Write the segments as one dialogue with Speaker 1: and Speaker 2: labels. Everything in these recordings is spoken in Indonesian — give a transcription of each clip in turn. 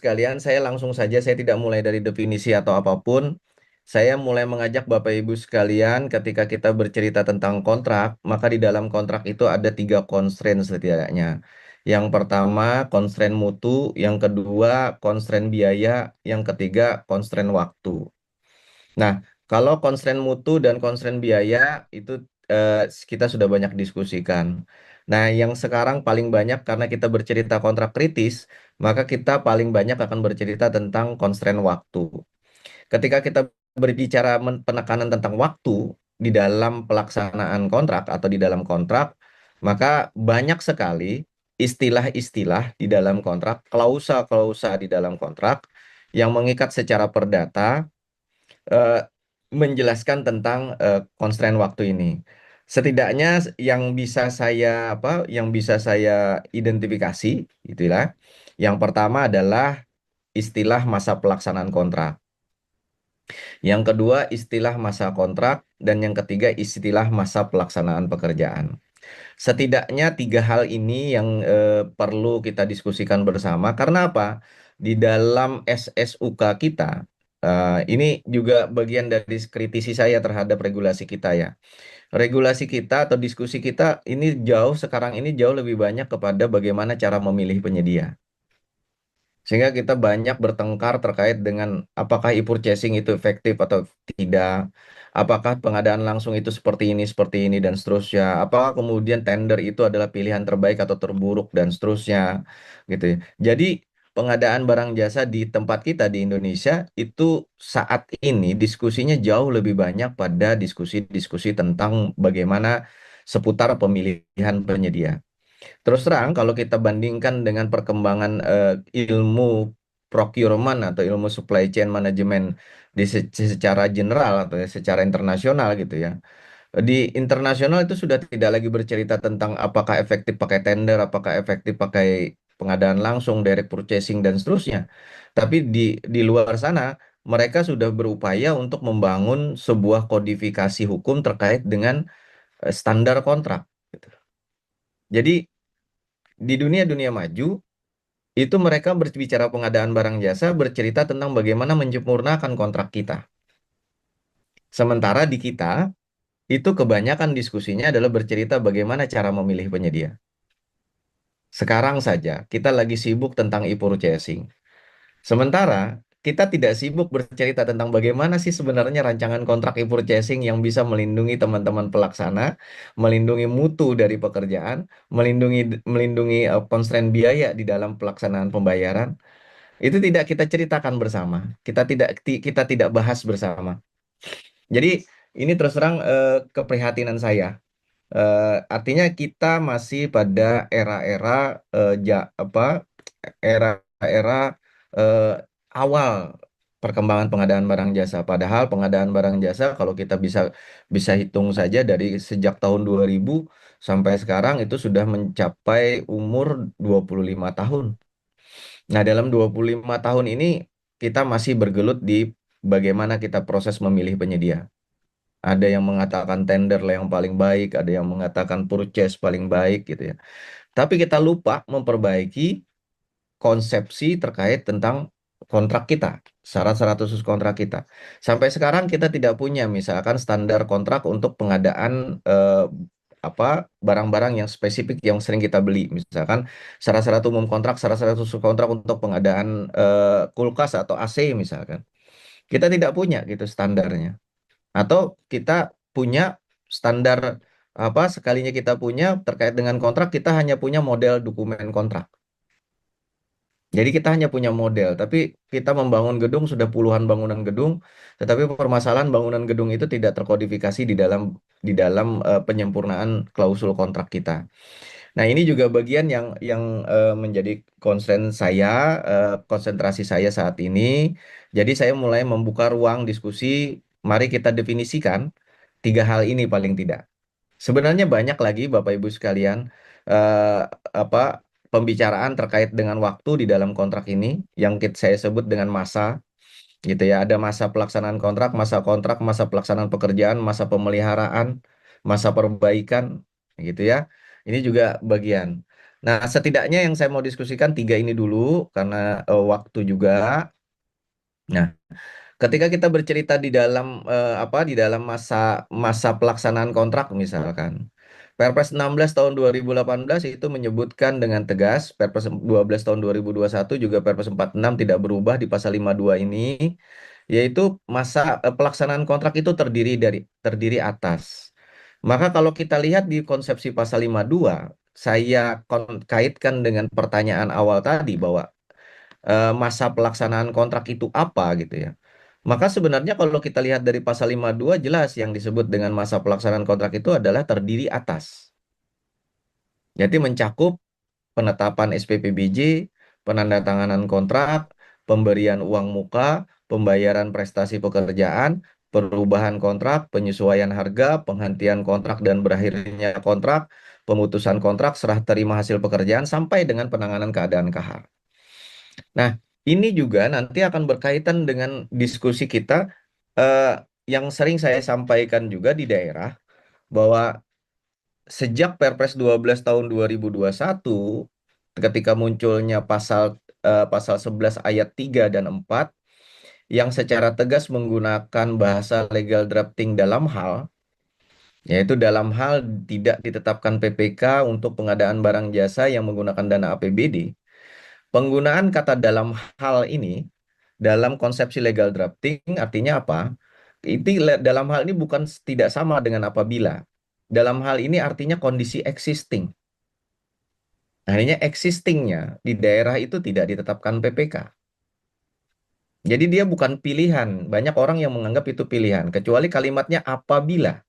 Speaker 1: sekalian, saya langsung saja, saya tidak mulai dari definisi atau apapun. Saya mulai mengajak Bapak Ibu sekalian, ketika kita bercerita tentang kontrak, maka di dalam kontrak itu ada 3 constraint setidaknya. Yang pertama, constraint mutu, yang kedua, constraint biaya, yang ketiga, constraint waktu. Nah, kalau constraint mutu dan constraint biaya itu eh, kita sudah banyak diskusikan. Nah, yang sekarang paling banyak karena kita bercerita kontrak kritis, maka kita paling banyak akan bercerita tentang constraint waktu. Ketika kita berbicara penekanan tentang waktu di dalam pelaksanaan kontrak atau di dalam kontrak, maka banyak sekali istilah-istilah di dalam kontrak, klausa-klausa di dalam kontrak yang mengikat secara perdata eh, menjelaskan tentang constraint waktu ini. Setidaknya yang bisa saya yang bisa saya identifikasi, itulah. Yang pertama adalah istilah masa pelaksanaan kontrak. Yang kedua istilah masa kontrak dan yang ketiga istilah masa pelaksanaan pekerjaan. Setidaknya 3 hal ini yang perlu kita diskusikan bersama. Karena apa? Di dalam SSUK kita, ini juga bagian dari kritisi saya terhadap regulasi kita ya. Regulasi kita atau diskusi kita ini sekarang ini jauh lebih banyak kepada bagaimana cara memilih penyedia. Sehingga kita banyak bertengkar terkait dengan apakah e-purchasing itu efektif atau tidak, apakah pengadaan langsung itu seperti ini, dan seterusnya, apakah kemudian tender itu adalah pilihan terbaik atau terburuk, dan seterusnya, gitu ya. Jadi, pengadaan barang jasa di tempat kita di Indonesia itu saat ini diskusinya jauh lebih banyak pada diskusi-diskusi tentang bagaimana seputar pemilihan penyedia. Terus terang, kalau kita bandingkan dengan perkembangan ilmu procurement atau ilmu supply chain management secara general atau secara internasional gitu ya. Di internasional itu sudah tidak lagi bercerita tentang apakah efektif pakai tender, apakah efektif pakai pengadaan langsung, direct purchasing dan seterusnya. Tapi di luar sana mereka sudah berupaya untuk membangun sebuah kodifikasi hukum terkait dengan standar kontrak, gitu. Jadi di dunia-dunia maju itu mereka berbicara pengadaan barang jasa bercerita tentang bagaimana menyempurnakan kontrak kita. Sementara di kita, itu kebanyakan diskusinya adalah bercerita bagaimana cara memilih penyedia. Sekarang saja, kita lagi sibuk tentang e-purchasing. Sementara, kita tidak sibuk bercerita tentang bagaimana sih sebenarnya rancangan kontrak e-purchasing yang bisa melindungi teman-teman pelaksana, melindungi mutu dari pekerjaan, melindungi melindungi constraint biaya di dalam pelaksanaan pembayaran. Itu tidak kita ceritakan bersama. Kita tidak bahas bersama. Jadi ini terus terang keprihatinan saya. Artinya kita masih pada era-era era-era eh, awal perkembangan pengadaan barang jasa. Padahal pengadaan barang jasa kalau kita bisa bisa hitung saja dari sejak tahun 2000 sampai sekarang itu sudah mencapai umur 25 tahun. Nah, dalam 25 tahun ini kita masih bergelut di bagaimana kita proses memilih penyedia. Ada yang mengatakan tender lah yang paling baik, ada yang mengatakan purchase paling baik gitu ya. Tapi kita lupa memperbaiki konsepsi terkait tentang kontrak kita, syarat-syarat khusus kontrak kita. Sampai sekarang kita tidak punya misalkan standar kontrak untuk pengadaan apa barang-barang yang spesifik yang sering kita beli. Misalkan syarat-syarat umum kontrak, syarat-syarat khusus kontrak untuk pengadaan kulkas atau AC misalkan. Kita tidak punya gitu standarnya. Atau kita punya standar sekalinya kita punya terkait dengan kontrak kita hanya punya model dokumen kontrak. Jadi kita hanya punya model, tapi kita membangun gedung sudah puluhan bangunan gedung, tetapi permasalahan bangunan gedung itu tidak terkodifikasi di dalam penyempurnaan klausul kontrak kita. Nah, ini juga bagian yang menjadi concern saya, konsentrasi saya saat ini. Jadi saya mulai membuka ruang diskusi, mari kita definisikan 3 hal ini paling tidak. Sebenarnya banyak lagi Bapak Ibu sekalian eh, apa pembicaraan terkait dengan waktu di dalam kontrak ini yang saya sebut dengan masa gitu ya. Ada masa pelaksanaan kontrak, masa pelaksanaan pekerjaan, masa pemeliharaan, masa perbaikan gitu ya. Ini juga bagian. Nah, setidaknya yang saya mau diskusikan tiga ini dulu karena waktu juga. Nah, ketika kita bercerita di dalam di dalam masa masa pelaksanaan kontrak misalkan. Perpres 16 tahun 2018 itu menyebutkan dengan tegas, Perpres 12 tahun 2021 juga Perpres 46 tidak berubah di pasal 52 ini, yaitu masa pelaksanaan kontrak itu terdiri atas. Maka kalau kita lihat di konsepsi pasal 52, saya kaitkan dengan pertanyaan awal tadi bahwa masa pelaksanaan kontrak itu apa gitu ya. Maka sebenarnya kalau kita lihat dari pasal 52 jelas yang disebut dengan masa pelaksanaan kontrak itu adalah terdiri atas. Jadi mencakup penetapan SPPBJ, penandatanganan kontrak, pemberian uang muka, pembayaran prestasi pekerjaan, perubahan kontrak, penyesuaian harga, penghentian kontrak dan berakhirnya kontrak, pemutusan kontrak, serah terima hasil pekerjaan sampai dengan penanganan keadaan kahar. Nah, ini juga nanti akan berkaitan dengan diskusi kita eh, yang sering saya sampaikan juga di daerah bahwa sejak Perpres 12 tahun 2021 ketika munculnya pasal 11 ayat 3 dan 4 yang secara tegas menggunakan bahasa legal drafting dalam hal yaitu dalam hal tidak ditetapkan PPK untuk pengadaan barang jasa yang menggunakan dana APBD. Penggunaan kata dalam hal ini dalam konsepsi legal drafting artinya apa? Dalam hal ini bukan tidak sama dengan apabila. Dalam hal ini artinya kondisi existing. Akhirnya existingnya di daerah itu tidak ditetapkan PPK. Jadi dia bukan pilihan. Banyak orang yang menganggap itu pilihan. Kecuali kalimatnya apabila.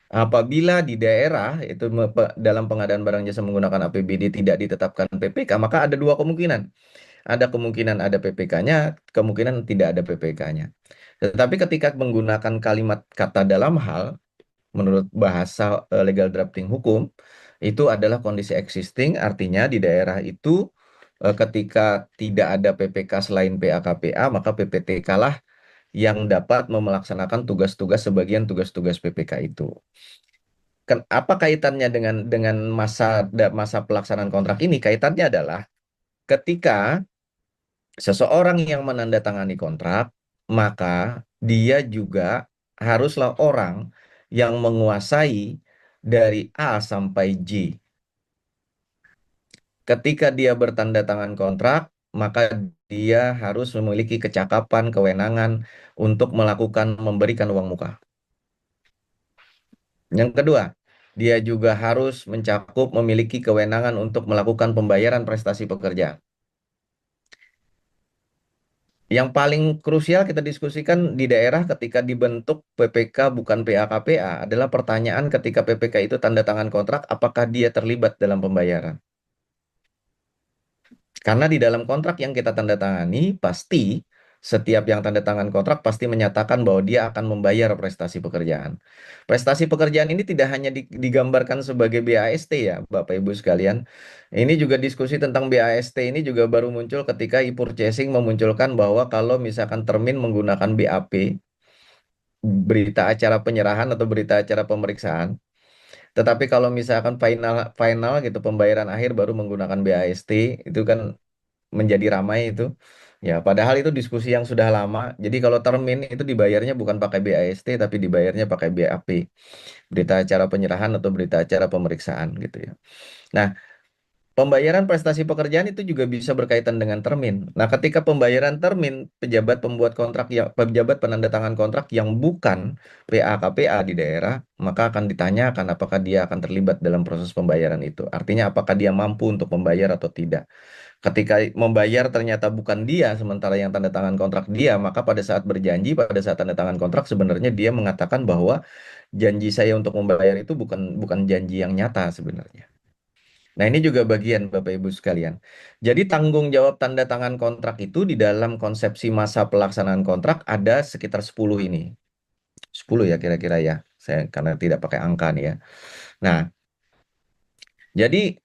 Speaker 1: Apabila di daerah itu dalam pengadaan barang jasa menggunakan APBD tidak ditetapkan PPK, maka ada dua kemungkinan. Ada kemungkinan ada PPK-nya, kemungkinan tidak ada PPK-nya. Tetapi ketika menggunakan kalimat kata dalam hal, menurut bahasa legal drafting hukum, itu adalah kondisi existing, artinya di daerah itu ketika tidak ada PPK selain PAKPA, maka PPTK lah yang dapat melaksanakan tugas-tugas sebagian tugas-tugas PPK itu. Apa kaitannya dengan masa pelaksanaan kontrak ini? Kaitannya adalah ketika seseorang yang menandatangani kontrak, maka dia juga haruslah orang yang menguasai dari A sampai Z. Ketika dia bertanda tangan kontrak, maka dia harus memiliki kecakapan, kewenangan untuk melakukan memberikan uang muka. Yang kedua, dia juga harus mencakup memiliki kewenangan untuk melakukan pembayaran prestasi pekerja. Yang paling krusial kita diskusikan di daerah ketika dibentuk PPK bukan PAKPA adalah pertanyaan ketika PPK itu tanda tangan kontrak, apakah dia terlibat dalam pembayaran? Karena di dalam kontrak yang kita tanda tangani, pasti setiap yang tanda tangan kontrak pasti menyatakan bahwa dia akan membayar prestasi pekerjaan. Prestasi pekerjaan ini tidak hanya digambarkan sebagai BAST ya, Bapak Ibu sekalian. Ini juga diskusi tentang BAST ini juga baru muncul ketika e-purchasing memunculkan bahwa kalau misalkan termin menggunakan BAP, berita acara penyerahan atau berita acara pemeriksaan, tetapi kalau misalkan final final gitu pembayaran akhir baru menggunakan BAST, itu kan menjadi ramai itu. Ya, padahal itu diskusi yang sudah lama. Jadi kalau termin itu dibayarnya bukan pakai BAST tapi dibayarnya pakai BAP, berita acara penyerahan atau berita acara pemeriksaan gitu ya. Nah, pembayaran prestasi pekerjaan itu juga bisa berkaitan dengan termin. Nah, ketika pembayaran termin, pejabat penandatangan kontrak yang bukan PA-KPA di daerah, maka akan ditanyakan apakah dia akan terlibat dalam proses pembayaran itu. Artinya apakah dia mampu untuk membayar atau tidak. Ketika membayar ternyata bukan dia, sementara yang tanda tangan kontrak dia, maka pada saat berjanji, pada saat tanda tangan kontrak sebenarnya dia mengatakan bahwa janji saya untuk membayar itu bukan bukan janji yang nyata sebenarnya. Nah, ini juga bagian Bapak Ibu sekalian. Jadi tanggung jawab tanda tangan kontrak itu di dalam konsepsi masa pelaksanaan kontrak ada sekitar 10 ini. 10 ya kira-kira ya. Saya karena tidak pakai angka nih ya. Nah, jadi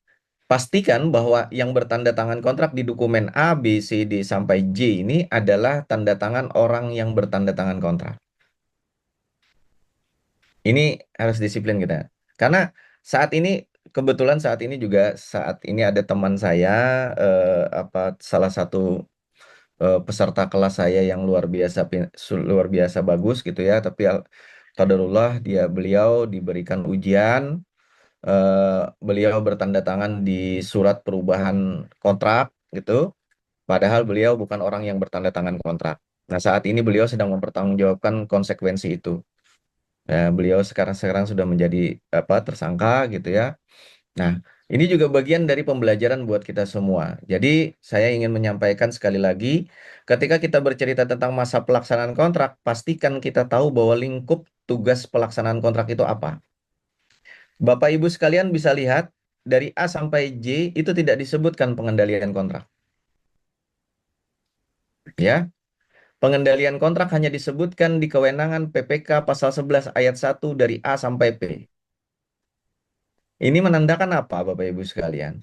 Speaker 1: pastikan bahwa yang bertanda tangan kontrak di dokumen A, B, C, D sampai J ini adalah tanda tangan orang yang bertanda tangan kontrak. Ini harus disiplin kita. Karena saat ini kebetulan saat ini ada teman saya, salah satu peserta kelas saya yang luar biasa bagus gitu ya, tapi qadarullah beliau diberikan ujian, beliau bertanda tangan di surat perubahan kontrak gitu, padahal beliau bukan orang yang bertanda tangan kontrak. Nah, saat ini beliau sedang mempertanggungjawabkan konsekuensi itu. Nah, beliau sekarang sudah menjadi tersangka gitu ya. Nah, ini juga bagian dari pembelajaran buat kita semua. Jadi, saya ingin menyampaikan sekali lagi, ketika kita bercerita tentang masa pelaksanaan kontrak, pastikan kita tahu bahwa lingkup tugas pelaksanaan kontrak itu apa. Bapak Ibu sekalian bisa lihat, dari A sampai J itu tidak disebutkan pengendalian kontrak. Ya, pengendalian kontrak hanya disebutkan di kewenangan PPK pasal 11 ayat 1 dari A sampai P. Ini menandakan apa, Bapak Ibu sekalian?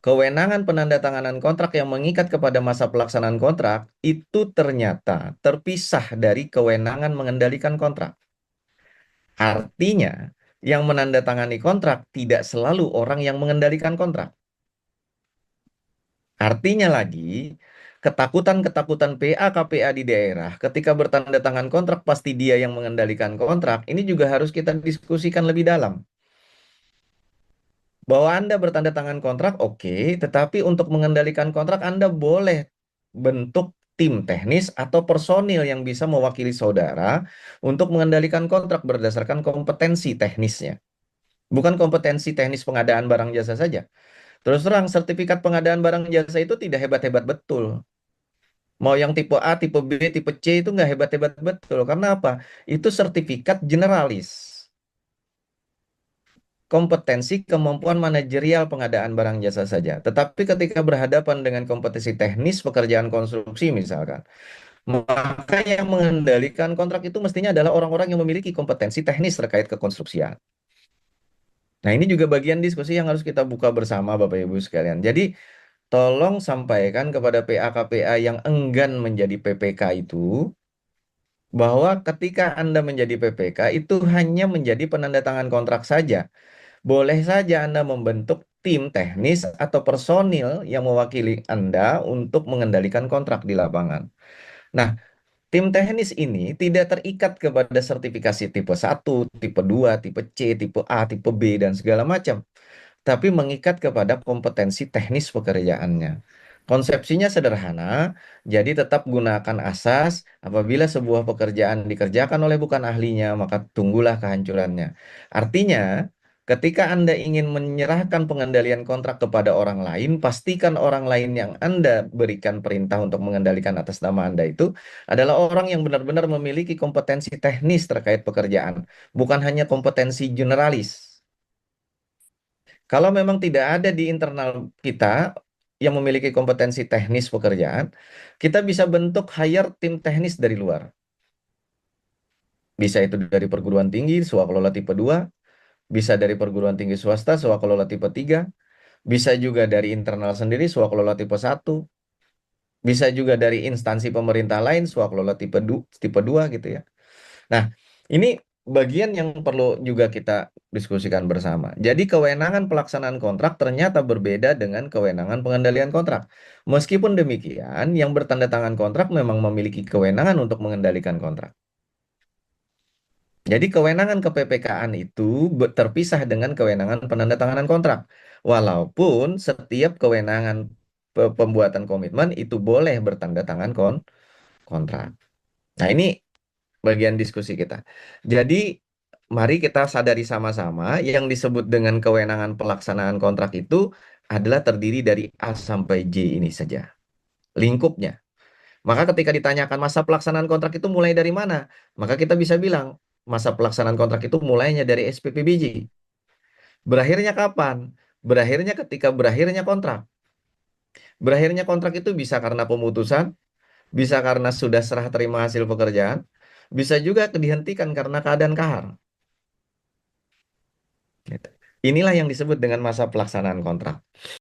Speaker 1: Kewenangan penandatanganan kontrak yang mengikat kepada masa pelaksanaan kontrak itu ternyata terpisah dari kewenangan mengendalikan kontrak. Artinya, yang menandatangani kontrak tidak selalu orang yang mengendalikan kontrak. Artinya lagi, ketakutan-ketakutan PA KPA di daerah ketika bertanda tangan kontrak pasti dia yang mengendalikan kontrak, ini juga harus kita diskusikan lebih dalam. Bahwa Anda bertanda tangan kontrak, oke, tetapi untuk mengendalikan kontrak Anda boleh bentuk tim teknis atau personil yang bisa mewakili saudara untuk mengendalikan kontrak berdasarkan kompetensi teknisnya. Bukan kompetensi teknis pengadaan barang jasa saja. Terus terang, sertifikat pengadaan barang jasa itu tidak hebat-hebat betul. Mau yang tipe A, tipe B, tipe C itu nggak hebat-hebat betul. Karena apa? Itu sertifikat generalis. Kompetensi kemampuan manajerial pengadaan barang jasa saja. Tetapi ketika berhadapan dengan kompetensi teknis pekerjaan konstruksi misalkan, maka yang mengendalikan kontrak itu mestinya adalah orang-orang yang memiliki kompetensi teknis terkait kekonstruksian. Nah, ini juga bagian diskusi yang harus kita buka bersama Bapak Ibu sekalian. Jadi, tolong sampaikan kepada PA-KPA yang enggan menjadi PPK itu, bahwa ketika Anda menjadi PPK itu hanya menjadi penandatangan kontrak saja. Boleh saja Anda membentuk tim teknis atau personil yang mewakili Anda untuk mengendalikan kontrak di lapangan. Nah, tim teknis ini tidak terikat kepada sertifikasi tipe 1, tipe 2, tipe C, tipe A, tipe B, dan segala macam, tapi mengikat kepada kompetensi teknis pekerjaannya. Konsepsinya sederhana, jadi tetap gunakan asas apabila sebuah pekerjaan dikerjakan oleh bukan ahlinya, maka tunggulah kehancurannya. Artinya, ketika Anda ingin menyerahkan pengendalian kontrak kepada orang lain, pastikan orang lain yang Anda berikan perintah untuk mengendalikan atas nama Anda itu adalah orang yang benar-benar memiliki kompetensi teknis terkait pekerjaan, bukan hanya kompetensi generalis. Kalau memang tidak ada di internal kita yang memiliki kompetensi teknis pekerjaan, kita bisa bentuk hire tim teknis dari luar. Bisa itu dari perguruan tinggi, swakelola tipe 2, bisa dari perguruan tinggi swasta, swakelola tipe 3, bisa juga dari internal sendiri, swakelola tipe 1, bisa juga dari instansi pemerintah lain, swakelola tipe 2 gitu ya. Nah, ini bagian yang perlu juga kita diskusikan bersama. Jadi kewenangan pelaksanaan kontrak ternyata berbeda dengan kewenangan pengendalian kontrak. Meskipun demikian, yang bertanda tangan kontrak memang memiliki kewenangan untuk mengendalikan kontrak. Jadi kewenangan ke-PPK-an itu terpisah dengan kewenangan penandatanganan kontrak. Walaupun setiap kewenangan pembuatan komitmen itu boleh bertanda tangan kontrak. Nah, ini bagian diskusi kita. Jadi, mari kita sadari sama-sama yang disebut dengan kewenangan pelaksanaan kontrak itu adalah terdiri dari A sampai J ini saja, lingkupnya. Maka ketika ditanyakan masa pelaksanaan kontrak itu mulai dari mana? Maka kita bisa bilang, masa pelaksanaan kontrak itu mulainya dari SPPBJ. Berakhirnya kapan? Berakhirnya ketika berakhirnya kontrak. Berakhirnya kontrak itu bisa karena pemutusan, bisa karena sudah serah terima hasil pekerjaan, bisa juga dihentikan karena keadaan kahar. Gitu. Inilah yang disebut dengan masa pelaksanaan kontrak.